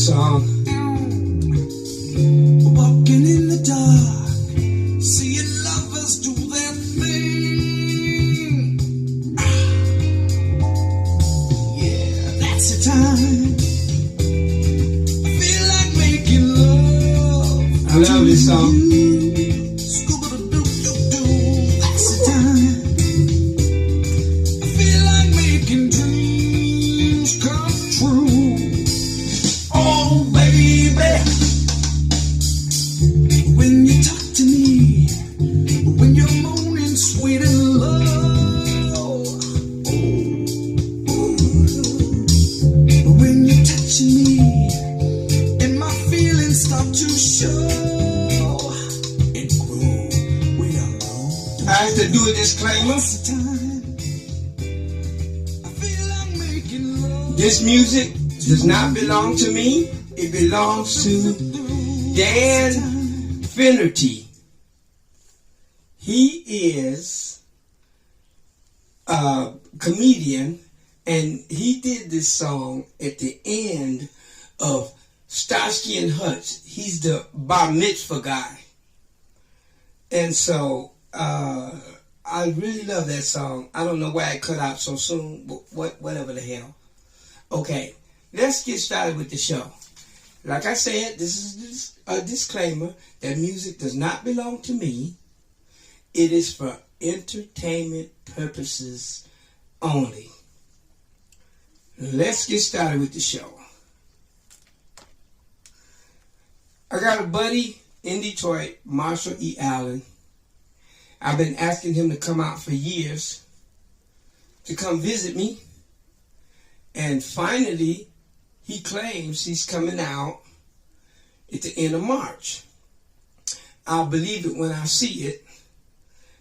song. Walking in the dark, seeing lovers do their thing. Yeah, that's the time. I feel like making love. I love this song. That's the time. I feel like making dreams come true. Oh, baby. When you talk to me, when you're moaning sweet and low, when you're touching me and my feelings start to show and grow, we are low. I have to do a disclaimer. This music does not belong to me. It belongs to Dan Finnerty. He is a comedian, and he did this song at the end of Starsky and Hutch. He's the bar mitzvah guy. And so I really love that song. I don't know why it cut out so soon, but whatever the hell. Okay, let's get started with the show. Like I said, this is a disclaimer that music does not belong to me. It is for entertainment purposes only. Let's get started with the show. I got a buddy in Detroit, Marshall E. Allen. I've been asking him to come out for years to come visit me. And finally, he claims he's coming out at the end of March. I'll believe it when I see it.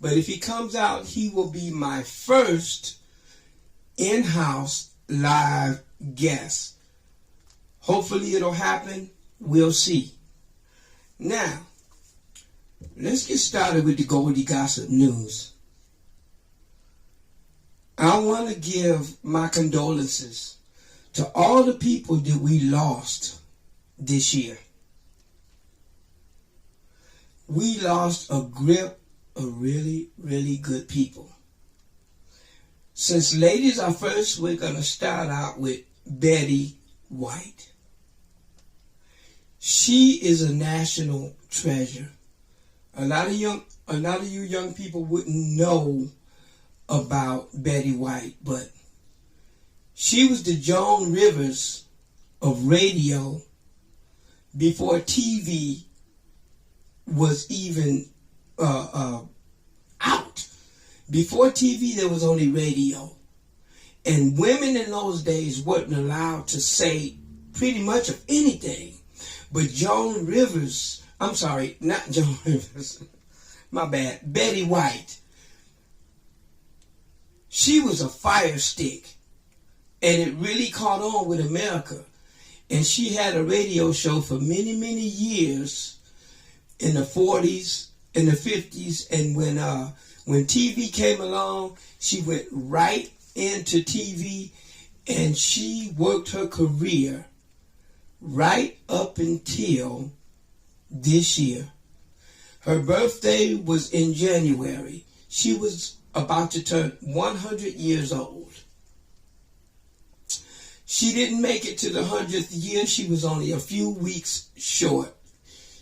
But if he comes out, he will be my first in-house live guest. Hopefully it'll happen. We'll see. Now, let's get started with the Goldie Gossip news. I want to give my condolences to all the people that we lost this year. We lost a grip of really, really good people. Since ladies are first, we're going to start out with Betty White. She is a national treasure. A lot of you young people wouldn't know about Betty White, but she was the Joan Rivers of radio before TV was even out. Before TV, there was only radio. And women in those days weren't allowed to say pretty much of anything. But Joan Rivers, I'm sorry, not Joan Rivers, my bad, Betty White, she was a fire stick. And it really caught on with America. And she had a radio show for many, many years in the 40s, in the 50s. And when TV came along, she went right into TV and she worked her career right up until this year. Her birthday was in January. She was about to turn 100 years old. She didn't make it to the 100th year. She was only a few weeks short.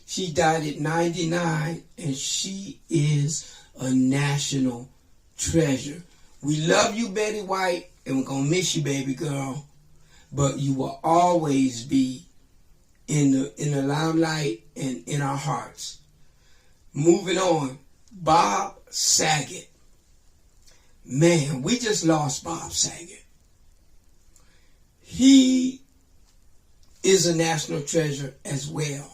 She died at 99, and she is a national treasure. We love you, Betty White, and we're going to miss you, baby girl. But you will always be in the limelight and in our hearts. Moving on, Bob Saget. Man, we just lost Bob Saget. He is a national treasure as well.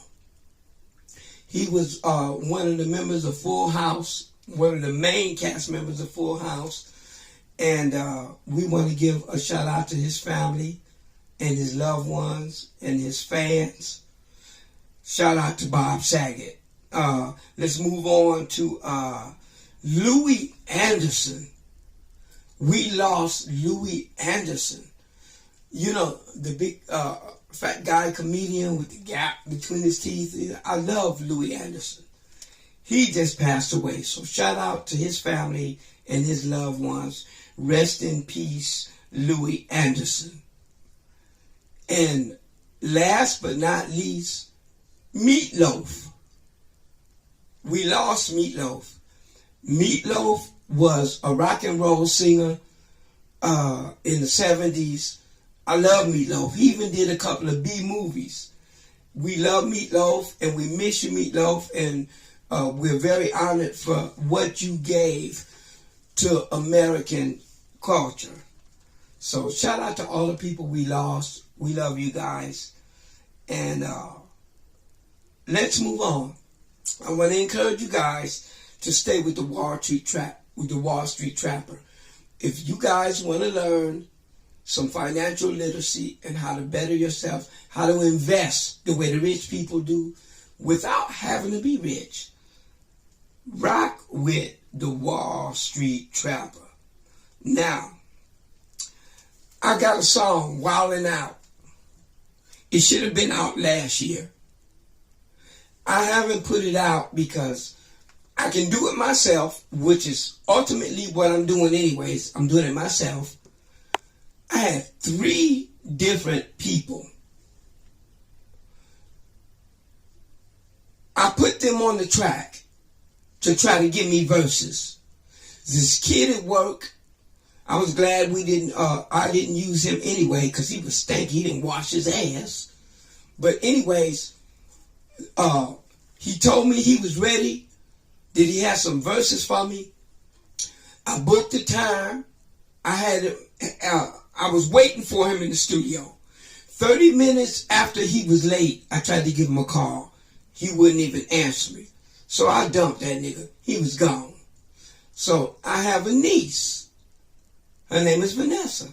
He was one of the members of Full House, one of the main cast members of Full House. And we want to give a shout out to his family and his loved ones and his fans. Shout out to Bob Saget. Let's move on to Louie Anderson. We lost Louie Anderson. You know, the big fat guy comedian with the gap between his teeth. I love Louie Anderson. He just passed away. So shout out to his family and his loved ones. Rest in peace, Louie Anderson. And last but not least, Meatloaf. We lost Meatloaf. Meatloaf was a rock and roll singer in the 70s. I love Meatloaf. He even did a couple of B movies. We love Meatloaf, and we miss you, Meatloaf, and we're very honored for what you gave to American culture. So shout out to all the people we lost. We love you guys. And let's move on. I want to encourage you guys to stay with the Wall Street Trapper. If you guys want to learn some financial literacy and how to better yourself, how to invest the way the rich people do without having to be rich, rock with the Wall Street Trapper. Now, I got a song, Wildin' Out. It should have been out last year. I haven't put it out because I can do it myself, which is ultimately what I'm doing anyways. I'm doing it myself. I had 3 different people. I put them on the track to try to give me verses. This kid at work, I was glad I didn't use him anyway because he was stanky. He didn't wash his ass. But anyways, he told me he was ready. Did he have some verses for me? I booked the time. I was waiting for him in the studio. 30 minutes after he was late, I tried to give him a call. He wouldn't even answer me. So I dumped that nigga. He was gone. So I have a niece. Her name is Vanessa.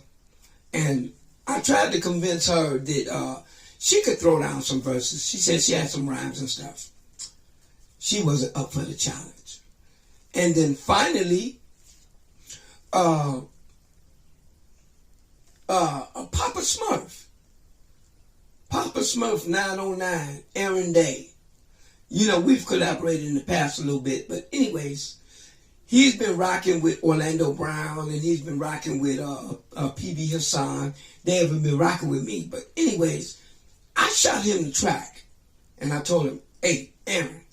And I tried to convince her that she could throw down some verses. She said she had some rhymes and stuff. She wasn't up for the challenge. And then finally, Papa Smurf 909, Aaron Day. You know, we've collaborated in the past a little bit, but anyways, he's been rocking with Orlando Brown, and he's been rocking with PB Hassan. They haven't been rocking with me, but anyways, I shot him the track, and I told him, hey, Aaron,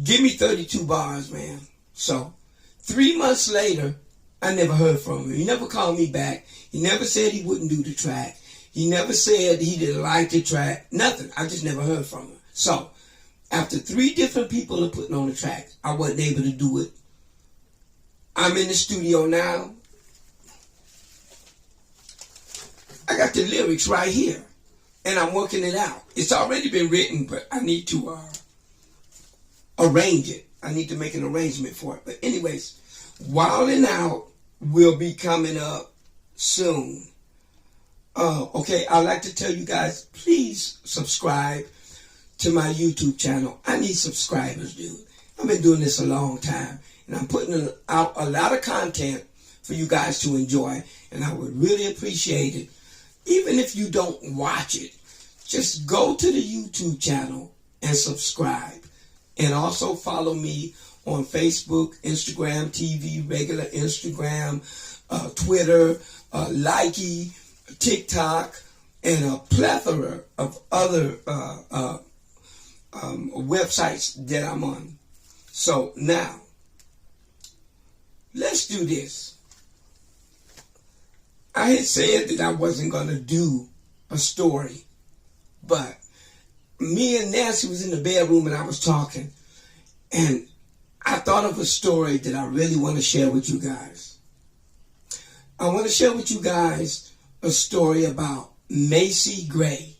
give me 32 bars, man. So 3 months later, I never heard from him. He never called me back. He never said he wouldn't do the track. He never said he didn't like the track. Nothing. I just never heard from him. So, after 3 different people are putting on the track, I wasn't able to do it. I'm in the studio now. I got the lyrics right here, and I'm working it out. It's already been written, but I need to arrange it. I need to make an arrangement for it. But anyways, Wildin' Out will be coming up soon. Okay, I'd like to tell you guys, please subscribe to my YouTube channel. I need subscribers, dude. I've been doing this a long time, and I'm putting out a lot of content for you guys to enjoy, and I would really appreciate it. Even if you don't watch it, just go to the YouTube channel and subscribe. And also follow me on Facebook, Instagram TV, regular Instagram, Twitter, Likey, TikTok, and a plethora of other websites that I'm on. So now, let's do this. I had said that I wasn't going to do a story, but me and Nancy was in the bedroom and I was talking, and I thought of a story that I really want to share with you guys. I want to share with you guys a story about Macy Gray.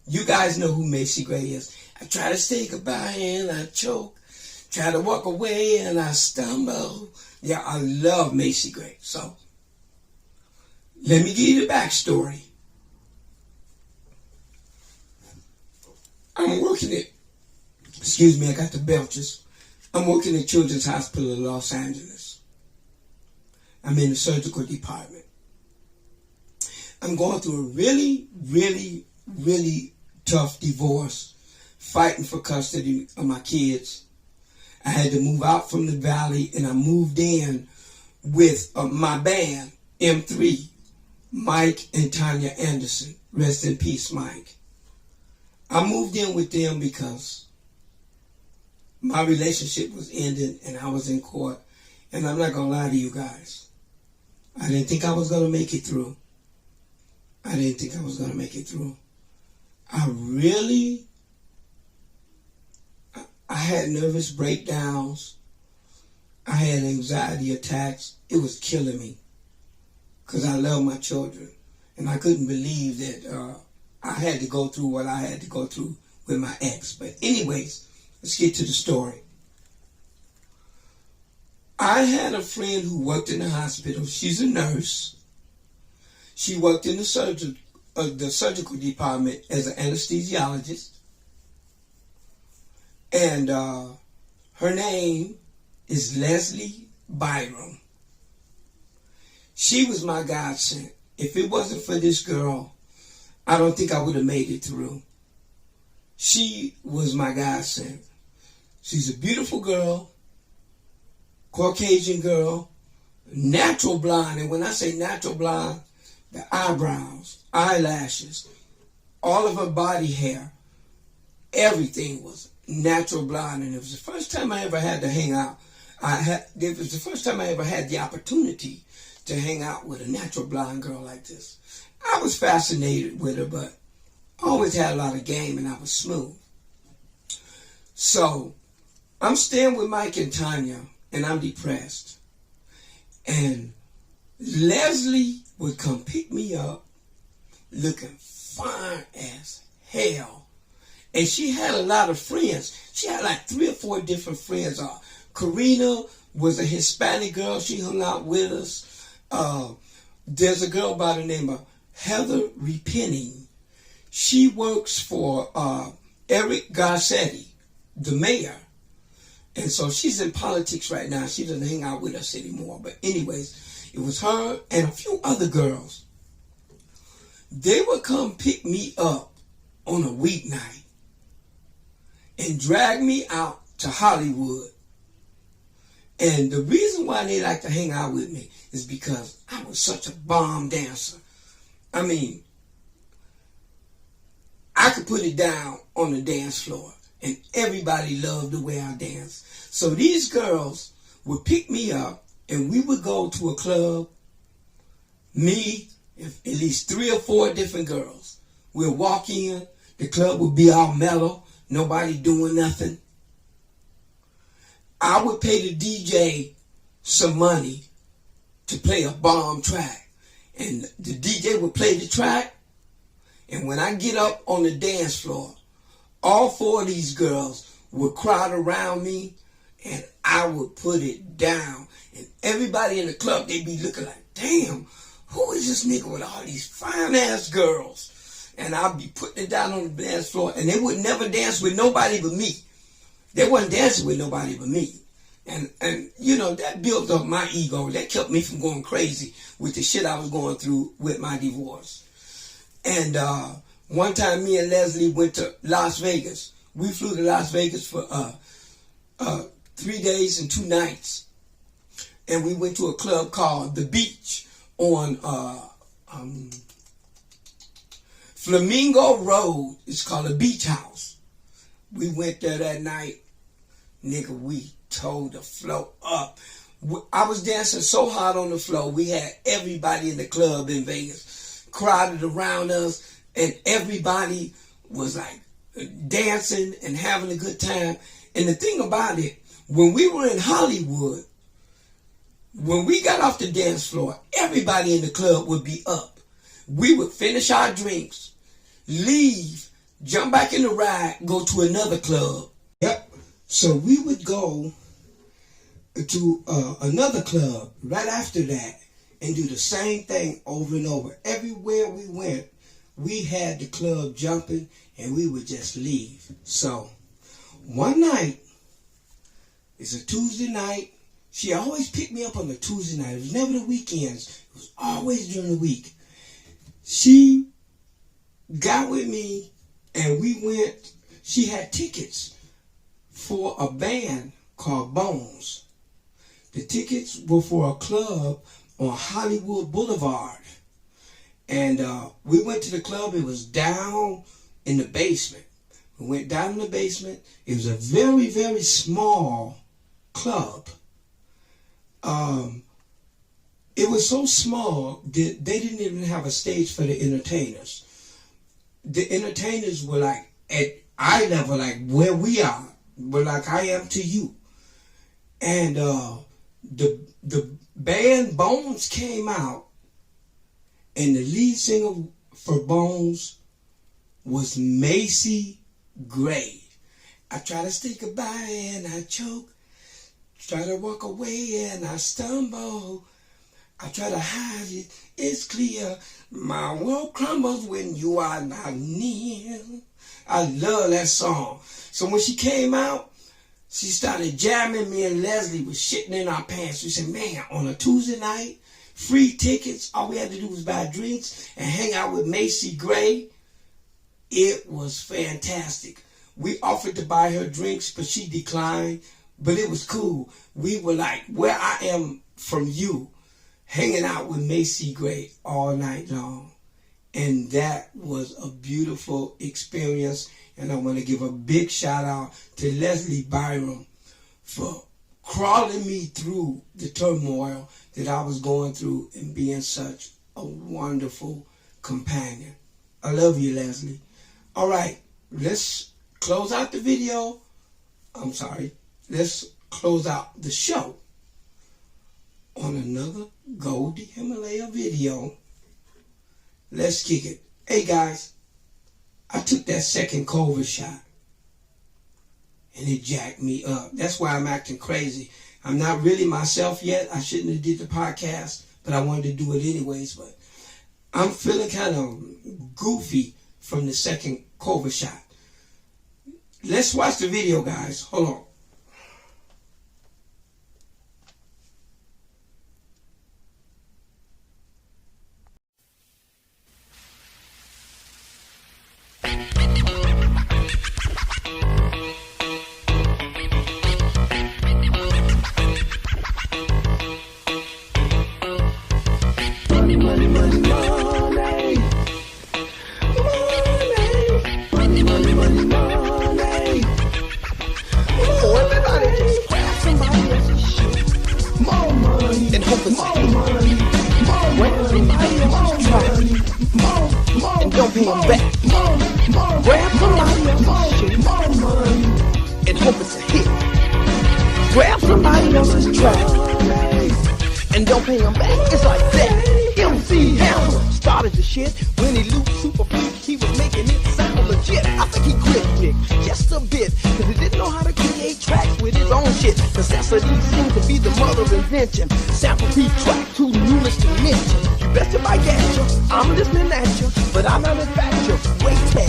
You guys know who Macy Gray is. I try to say goodbye and I choke. Try to walk away and I stumble. Yeah, I love Macy Gray. So, let me give you the backstory. I'm working at, excuse me, I got the belches. I'm working at Children's Hospital of Los Angeles. I'm in the surgical department. I'm going through a really, really, really tough divorce, fighting for custody of my kids. I had to move out from the valley, and I moved in with my band, M3, Mike and Tanya Anderson. Rest in peace, Mike. I moved in with them because my relationship was ending and I was in court. And I'm not going to lie to you guys. I didn't think I was going to make it through. I had nervous breakdowns. I had anxiety attacks. It was killing me because I love my children. And I couldn't believe that I had to go through what I had to go through with my ex. But anyways, let's get to the story. I had a friend who worked in the hospital. She's a nurse. She worked in the surgical department as an anesthesiologist. And her name is Leslie Byram. She was my godsend. If it wasn't for this girl, I don't think I would have made it through. She was my godsend. She's a beautiful girl, Caucasian girl, natural blonde. And when I say natural blonde, the eyebrows, eyelashes, all of her body hair, everything was natural blonde. And it was the first time I ever had to hang out. It was the first time I ever had the opportunity to hang out with a natural blonde girl like this. I was fascinated with her, but I always had a lot of game and I was smooth. So I'm staying with Mike and Tanya and I'm depressed. And Leslie would come pick me up looking fine as hell. And she had a lot of friends. She had like 3 or 4 different friends. Karina was a Hispanic girl. She hung out with us. There's a girl by the name of Heather Repenning. She works for Eric Garcetti, the mayor. And so she's in politics right now. She doesn't hang out with us anymore. But anyways, it was her and a few other girls. They would come pick me up on a weeknight and drag me out to Hollywood. And the reason why they like to hang out with me is because I was such a bomb dancer. I mean, I could put it down on the dance floor and everybody loved the way I danced. So these girls would pick me up and we would go to a club. Me, at least 3 or 4 different girls. We'll walk in, the club would be all mellow, nobody doing nothing. I would pay the DJ some money to play a bomb track. And the DJ would play the track. And when I get up on the dance floor, all 4 of these girls would crowd around me and I would put it down. And everybody in the club, they'd be looking like, damn, who is this nigga with all these fine ass girls? And I'd be putting it down on the dance floor and they would never dance with nobody but me. They wasn't dancing with nobody but me. And you know, that built up my ego. That kept me from going crazy with the shit I was going through with my divorce. And one time me and Leslie went to Las Vegas. We flew to Las Vegas for 3 days and 2 nights. And we went to a club called The Beach on Flamingo Road. It's called a beach house. We went there that night. Nigga, we tore the floor up. I was dancing so hard on the floor. We had everybody in the club in Vegas crowded around us. And everybody was like dancing and having a good time. And the thing about it, when we were in Hollywood, when we got off the dance floor, everybody in the club would be up. We would finish our drinks, leave, jump back in the ride, go to another club. Yep. So we would go to another club right after that and do the same thing over and over. Everywhere we went, we had the club jumping and we would just leave. So one night, it's a Tuesday night. She always picked me up on a Tuesday night. It was never the weekends. It was always during the week. She got with me and we went. She had tickets for a band called Bones. The tickets were for a club on Hollywood Boulevard. And we went to the club. It was down in the basement. We went down in the basement. It was a very, very small club. It was so small that they didn't even have a stage for the entertainers. The entertainers were like at eye level, like where we are, but like I am to you. And the band Bones came out, and the lead singer for Bones was Macy Gray. I try to say goodbye and I choke. Try to walk away and I stumble. I try to hide it, it's clear. My world crumbles when you are not near. I love that song. So when she came out, she started jamming. Me and Leslie was shitting in our pants. We said, man, on a Tuesday night, free tickets, all we had to do was buy drinks and hang out with Macy Gray. It was fantastic. We offered to buy her drinks, but she declined. But it was cool. We were like, where I am from you, hanging out with Macy Gray all night long. And that was a beautiful experience. And I want to give a big shout out to Leslie Byram for crawling me through the turmoil that I was going through and being such a wonderful companion. I love you, Leslie. All right, let's close out the video. Let's close out the show on another Goldie Himalaya video. Let's kick it. Hey guys, I took that second COVID shot and it jacked me up. That's why I'm acting crazy. I'm not really myself yet. I shouldn't have did the podcast, but I wanted to do it anyways. But I'm feeling kind of goofy from the second COVID shot. Let's watch the video, guys. Hold on. Don't pay him back. Grab somebody else's shit and hope it's a hit. Grab somebody else's track and don't pay him back. It's like that. MC Hammer started the shit when he looped super freak. He was making it sound legit. I think he quit Nick just a bit, cause he didn't know how to create tracks with his own shit. Necessity seemed to be the mother of invention. Sample P track too numerous to mention. You best if I get you, I'm listening at you, but I manufacture. Wait till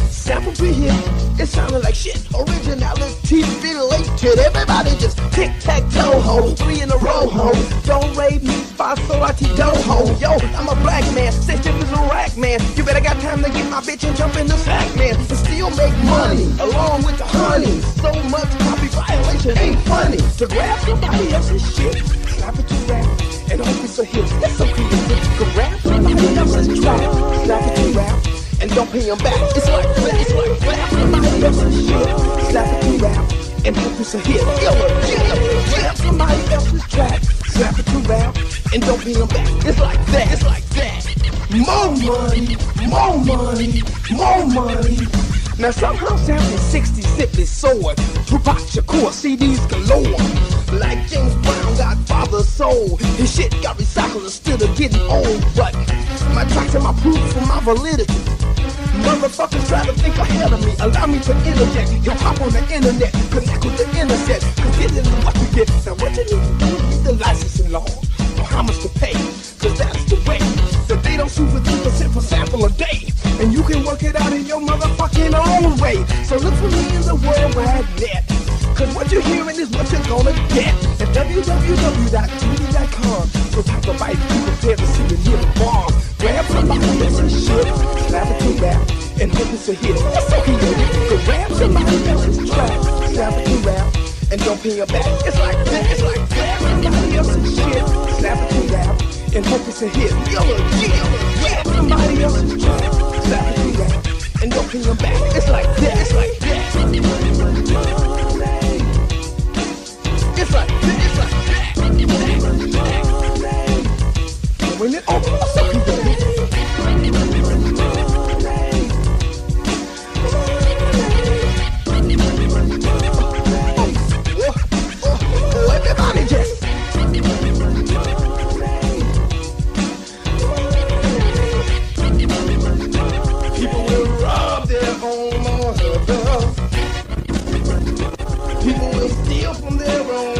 sample P here, it sounded like shit. Originality related. Everybody just tic-tac-toe ho, 3 in a row ho. Don't rate me, fa so-la-ti do ho. Yo, I'm a black man, sensitive as a rack man. You better got time to get my bitch and jump in the sack man, and still make money along with the honey. So much copy violation ain't funny. To grab somebody else's shit, slap it to rap, and hope it's a hit. That's so creative. To grab somebody else's track, slap it to rap, and don't pay him back. It's like grab somebody else's shit, slap it to rap, and hope it's a hit. Grab somebody else's track, slap it to rap, and don't pay him back. It's like that. It's like that. More money, more money, more money. Now somehow sampling 60 simply soared. Tupac Shakur CDs galore. Like James Brown, Godfather Soul. His shit got recycled instead of getting old. But my tracks and my proof for my validity. Motherfuckers try to think ahead of me. Allow me to interject. Hip hop on the internet, connect with the internet. Cause it is what you get. Now what you need to do is the licensing law, or how much to pay. Cause that's the way that they don't sue for 3% per sample a day. And you can work it out in your motherfucking own way. So look for me in the World Wide Net, cause what you're hearing is what you're gonna get. At www.tv.com, so type of bite you compare to see and hear the bomb. grab somebody else's shit, slap it to rap, and hope it's a hit. That's so easy. Go grab somebody else's track, slap it to rap, and don't pay her back. It's like that. It's like grab somebody else's shit, slap it to rap, and hope it's a hit. Grab somebody else's track, slap it to rap, and don't pay her back. It's like that. It's like that. It's like that. It's like that. When it all goes up, everybody just people will rob their own mother. People will steal from their own